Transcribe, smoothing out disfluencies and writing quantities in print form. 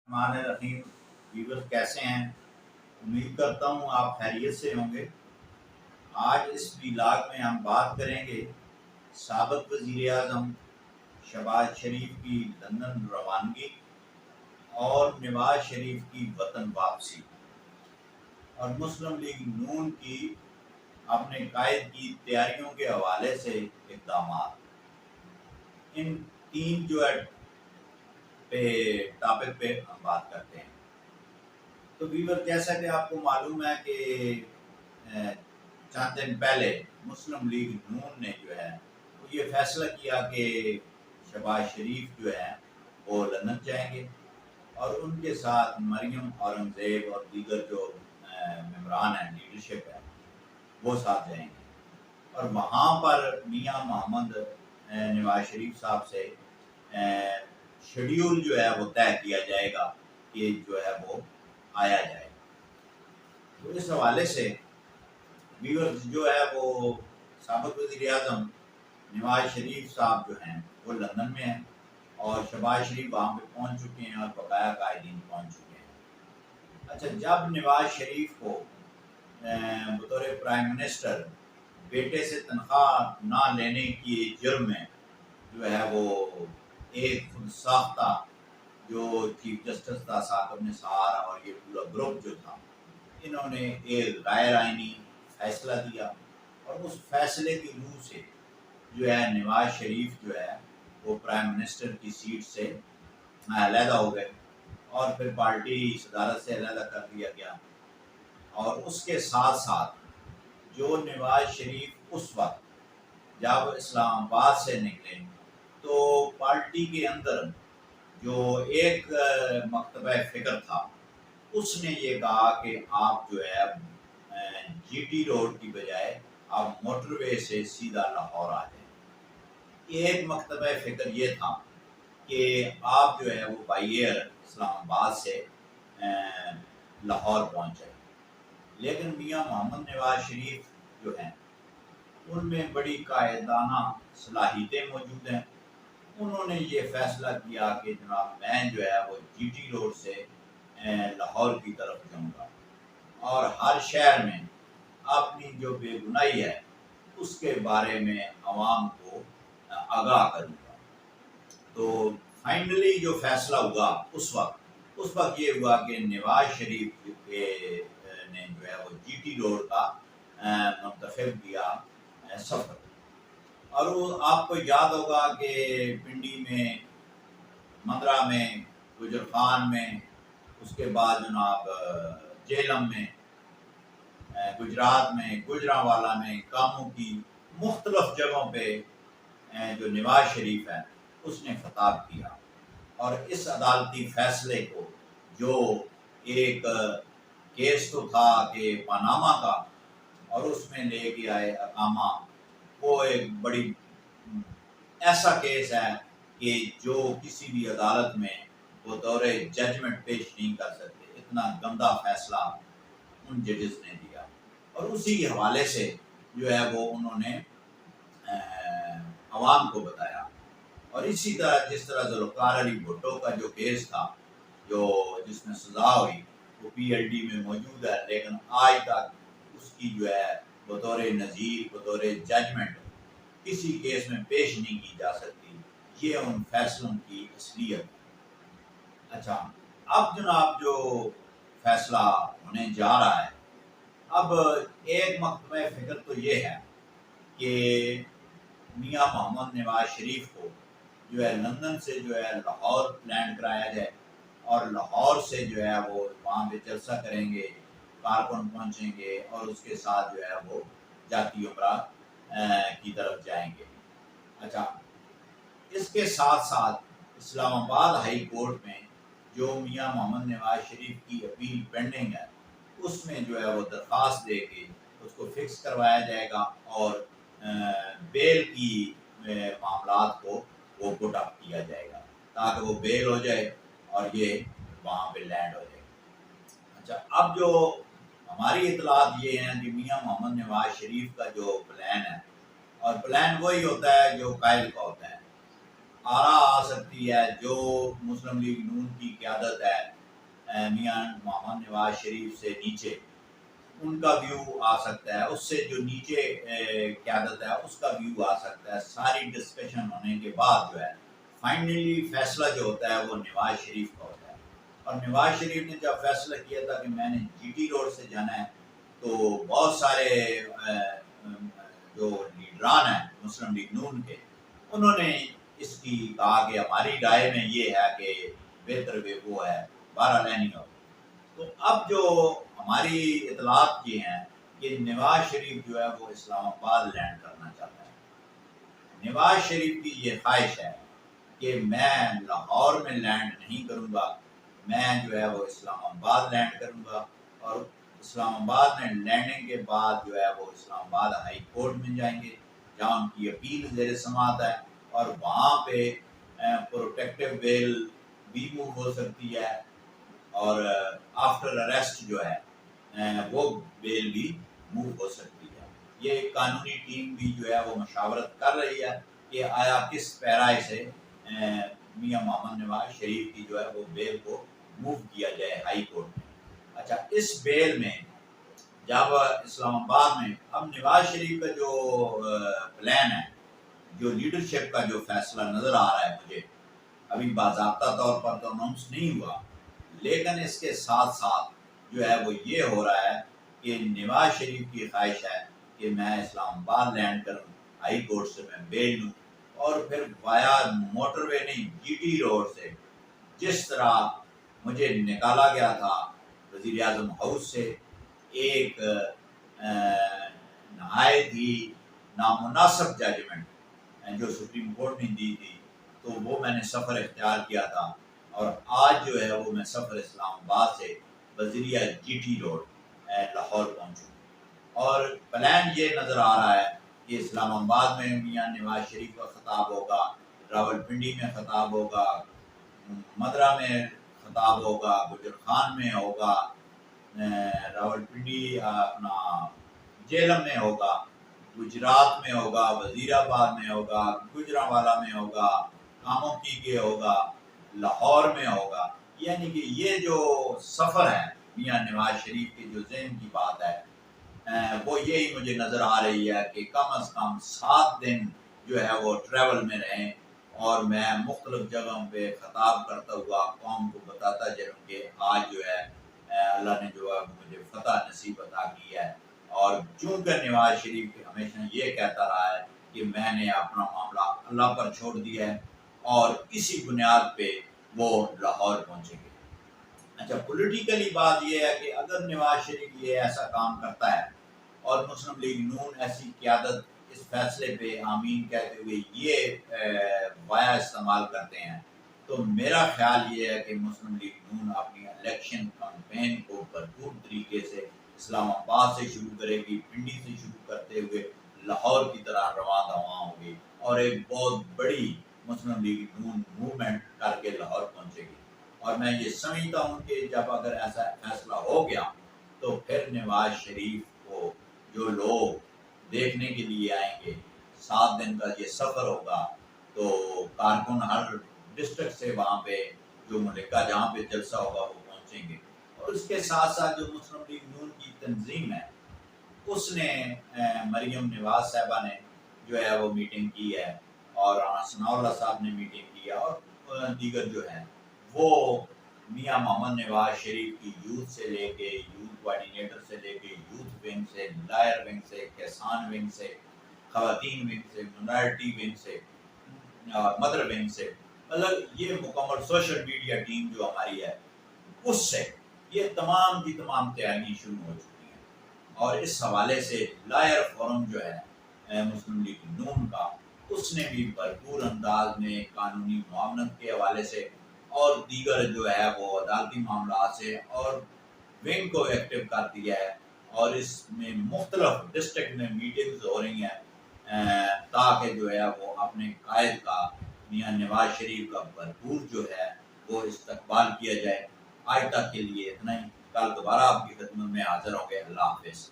الرحمن الرحیم ویور کیسے ہیں؟ امید کرتا ہوں آپ خیریت سے ہوں گے۔ آج اس ویلاگ میں ہم بات کریں گے سابق وزیر اعظم شہباز شریف کی لندن روانگی اور نواز شریف کی وطن واپسی اور مسلم لیگ نون کی اپنے قائد کی تیاریوں کے حوالے سے اقدامات۔ ان تین ٹاپک پہ ہم بات کرتے ہیں۔ تو ویور جیسا کہ آپ کو معلوم ہے کہ چند دن پہلے مسلم لیگ نون نے جو ہے وہ یہ فیصلہ کیا کہ شہباز شریف جو ہے وہ لندن جائیں گے اور ان کے ساتھ مریم اورنگزیب اور دیگر جو ممبران ہیں، لیڈرشپ ہے، وہ ساتھ جائیں گے اور وہاں پر میاں محمد نواز شریف صاحب سے شیڈیول جو ہے وہ طے کیا جائے گا کہ جو ہے وہ آیا جائے۔ تو اس حوالے سے ویورز جو ہے وہ سابق وزیر اعظم نواز شریف صاحب جو ہیں وہ لندن میں ہیں اور شہباز شریف وہاں پہ پہنچ چکے ہیں اور بقایا قائدین پہنچ چکے ہیں۔ اچھا، جب نواز شریف کو بطور پرائم منسٹر بیٹے سے تنخواہ نہ لینے کی جرم میں جو ہے وہ ایک خود ساختہ جو چیف جسٹس تھا ثاقب نثار اور یہ پورا گروپ جو تھا، انہوں نے ایک غیر آئینی فیصلہ دیا اور اس فیصلے کی روح سے جو ہے نواز شریف جو ہے وہ پرائم منسٹر کی سیٹ سے علیحدہ ہو گئے اور پھر پارٹی صدارت سے علیحدہ کر دیا گیا۔ اور اس کے ساتھ ساتھ جو نواز شریف اس وقت جب اسلام آباد سے نکلے تو پارٹی کے اندر جو ایک مکتبہ فکر تھا، اس نے یہ کہا کہ آپ جو ہے جی ٹی روڈ کی بجائے آپ موٹر وے سے سیدھا لاہور آ جائیں۔ ایک مکتبہ فکر یہ تھا کہ آپ جو ہے وہ بائی ایئر اسلام آباد سے لاہور پہنچے، لیکن میاں محمد نواز شریف جو ہیں ان میں بڑی قائدانہ صلاحیتیں موجود ہیں۔ انہوں نے یہ فیصلہ کیا کہ جناب میں جو ہے وہ جی ٹی روڈ سے لاہور کی طرف جاؤں گا اور ہر شہر میں اپنی جو بے گناہی ہے اس کے بارے میں عوام کو آگاہ کروں گا۔ تو فائنلی جو فیصلہ ہوا اس وقت یہ ہوا کہ نواز شریف نے جو ہے وہ جی ٹی روڈ کا منتخب کیا سفر۔ اور وہ آپ کو یاد ہوگا کہ پنڈی میں، مندرہ میں، گجر خان میں، اس کے بعد جناب جہلم میں، گجرات میں، گجرانوالہ میں، کاموں کی مختلف جگہوں پہ جو نواز شریف ہے اس نے خطاب کیا اور اس عدالتی فیصلے کو، جو ایک کیس تو تھا کہ پاناما کا اور اس میں لے کے آئے اقامہ، وہ ایک بڑی ایسا کیس ہے کہ جو کسی بھی عدالت میں وہ دور ججمنٹ پیش نہیں کر سکتے، اتنا گندا فیصلہ ان ججز نے دیا۔ اور اسی حوالے سے جو ہے وہ انہوں نے عوام کو بتایا۔ اور اسی طرح جس طرح ذوالفقار علی بھٹو کا جو کیس تھا، جس میں سزا ہوئی، وہ پی ایل ڈی میں موجود ہے، لیکن آج تک اس کی جو ہے بطور نظیر، بطور ججمنٹ کسی کیس میں پیش نہیں کی جا سکتی۔ یہ ان فیصلوں کی اصلیت۔ اچھا، اب جناب جو فیصلہ ہونے جا رہا ہے، اب ایک مکتبہ فکر تو یہ ہے کہ میاں محمد نواز شریف کو جو ہے لندن سے جو ہے لاہور لینڈ کرایا جائے اور لاہور سے جو ہے وہ وہاں پہ جلسہ کریں گے، کارکن پہنچیں گے اور اس کے ساتھ جو ہے وہ جاتی عمرہ کی طرف جائیں گے۔ اچھا، اس کے ساتھ ساتھ اسلام آباد ہائی کورٹ میں جو میاں محمد نواز شریف کی اپیل پینڈنگ ہے، اس میں جو ہے وہ درخواست دے کے اس کو فکس کروایا جائے گا اور بیل کی معاملات کو وہ پٹ اپ کیا جائے گا تاکہ وہ بیل ہو جائے اور یہ وہاں پہ لینڈ ہو جائے۔ اچھا، اب جو ہماری اطلاعات یہ ہیں کہ میاں محمد نواز شریف کا جو پلان ہے، اور پلان وہی ہوتا ہے جو قائد کا ہوتا ہے، آرا آ سکتی ہے جو مسلم لیگ نون کی قیادت ہے میاں محمد نواز شریف سے نیچے، ان کا ویو آ سکتا ہے، اس سے جو نیچے قیادت ہے اس کا ویو آ سکتا ہے۔ ساری ڈسکشن ہونے کے بعد جو ہے فائنلی فیصلہ جو ہوتا ہے وہ نواز شریف کا ہوتا ہے۔ اور نواز شریف نے جب فیصلہ کیا تھا کہ میں نے جی ٹی روڈ سے جانا ہے، تو بہت سارے جو لیڈران ہیں مسلم لیگ نون کے، انہوں نے اس کی کہا کہ ہماری رائے میں یہ ہے کہ بہتر وہ ہے بہرحال نہیں ہو۔ تو اب جو ہماری اطلاعات یہ ہیں کہ نواز شریف جو ہے وہ اسلام آباد لینڈ کرنا چاہتا ہے۔ نواز شریف کی یہ خواہش ہے کہ میں لاہور میں لینڈ نہیں کروں گا، میں جو ہے وہ اسلام آباد لینڈ کروں گا، اور اسلام آباد میں لینڈنگ کے بعد جو ہے وہ اسلام آباد ہائی کورٹ میں جائیں گے، جہاں ان کی اپیل زیر سماعت ہے، اور وہاں پہ پروٹیکٹیو بیل بھی موو ہو سکتی ہے، اور آفٹر اریسٹ جو ہے وہ بیل بھی موو ہو سکتی ہے۔ یہ قانونی ٹیم بھی جو ہے وہ مشاورت کر رہی ہے کہ آیا کس پیرائے سے میاں محمد نواز شریف کی جو ہے وہ بیل کو موو کیا جائے ہائی کورٹ میں۔ اچھا، اس بیل میں جب اسلام آباد میں اب نواز شریف کا جو پلان ہے، جو لیڈرشپ کا جو فیصلہ نظر آ رہا ہے مجھے، ابھی باضابطہ طور پر تو اناؤنس نہیں ہوا، لیکن اس کے ساتھ ساتھ جو ہے وہ یہ ہو رہا ہے کہ نواز شریف کی خواہش ہے کہ میں اسلام آباد لینڈ کروں، ہائی کورٹ سے میں بیل لوں، اور پھر وایا موٹر وے نہیں، جی ٹی روڈ سے جس طرح مجھے نکالا گیا تھا وزیر اعظم ہاؤس سے، ایک نہایت ہی نامناسب ججمنٹ جو سپریم کورٹ نے دی تھی، تو وہ میں نے سفر اختیار کیا تھا، اور آج جو ہے وہ میں سفر اسلام آباد سے بذریعہ جی ٹی روڈ لاہور پہنچوں، اور پلان یہ نظر آ رہا ہے کہ اسلام آباد میں میاں نواز شریف کا خطاب ہوگا، راول پنڈی میں خطاب ہوگا، مدرہ میں خطاب ہوگا، گجر خان میں ہوگا، راول پنڈی اپنا جیلم میں ہوگا، گجرات میں ہوگا، وزیر آباد میں ہوگا، گجرانوالہ میں ہوگا، کاموکی کے ہوگا، لاہور میں ہوگا۔ یعنی کہ یہ جو سفر ہے میاں نواز شریف کے جو ذہن کی بات ہے وہ یہی مجھے نظر آ رہی ہے کہ کم از کم 7 دن جو ہے وہ ٹریول میں رہیں، اور میں مختلف جگہوں پہ خطاب کرتا ہوا قوم کو بتاتا چلوں کہ آج جو ہے اللہ نے جو ہے مجھے فتح نصیب عطا کی ہے، اور چونکہ نواز شریف ہمیشہ یہ کہتا رہا ہے کہ میں نے اپنا معاملہ اللہ پر چھوڑ دیا ہے، اور اسی بنیاد پہ وہ لاہور پہنچیں گے۔ اچھا، پولیٹیکلی بات یہ ہے کہ اگر نواز شریف یہ ایسا کام کرتا ہے اور مسلم لیگ نون ایسی قیادت اس فیصلے پہ آمین کہتے ہوئے یہ وایا استعمال کرتے ہیں، تو میرا خیال یہ ہے کہ مسلم لیگ نون اپنی الیکشن کمپین کو بھرپور طریقے سے اسلام آباد سے شروع کرے گی، پنڈی سے شروع کرتے ہوئے لاہور کی طرح رواں دواں ہوگی، اور ایک بہت بڑی مسلم لیگ نون موومنٹ کر کے لاہور پہنچے گی۔ اور میں یہ سمجھتا ہوں کہ جب اگر ایسا فیصلہ ہو گیا تو پھر نواز شریف کو جو لوگ دیکھنے کے لیے آئیں گے، 7 دن کا یہ سفر ہوگا، تو کارکن ہر ڈسٹرکٹ سے وہاں پہ جو ملکہ جہاں پہ جلسہ ہوگا وہ پہنچیں گے، اور اس کے ساتھ ساتھ جو مسلم لیگ نون کی تنظیم ہے اس نے مریم نواز صاحبہ نے جو ہے وہ میٹنگ کی ہے، اور ثناء اللہ صاحب نے میٹنگ کی ہے، اور دیگر جو ہیں وہ میاں محمد نواز شریف کی یوتھ سے لے کے یوتھ کوآرڈینیٹر سے لے کے یوتھ ونگ سے، لائر ونگ سے، کسان ونگ سے، خواتین ونگ سے، منارٹی ونگ سے، مدر ونگ سے، مطلب یہ مکمل سوشل میڈیا ٹیم جو ہماری ہے اس سے یہ تمام کی تمام تیاریاں شروع ہو چکی ہیں، اور اس حوالے سے لائر فورم جو ہے مسلم لیگ نون کا، اس نے بھی بھرپور انداز میں قانونی معاونت کے حوالے سے اور دیگر جو ہے وہ عدالتی معاملات سے اور ونگ کو ایکٹیو کر دیا ہے، اور اس میں مختلف ڈسٹرکٹ میں میٹنگز ہو رہی ہیں تاکہ جو ہے وہ اپنے قائد کا میاں نواز شریف کا بھرپور جو ہے وہ استقبال کیا جائے۔ آج تک کے لیے اتنا ہی، کل دوبارہ آپ کی خدمت میں حاضر ہوں گے۔ اللہ حافظ۔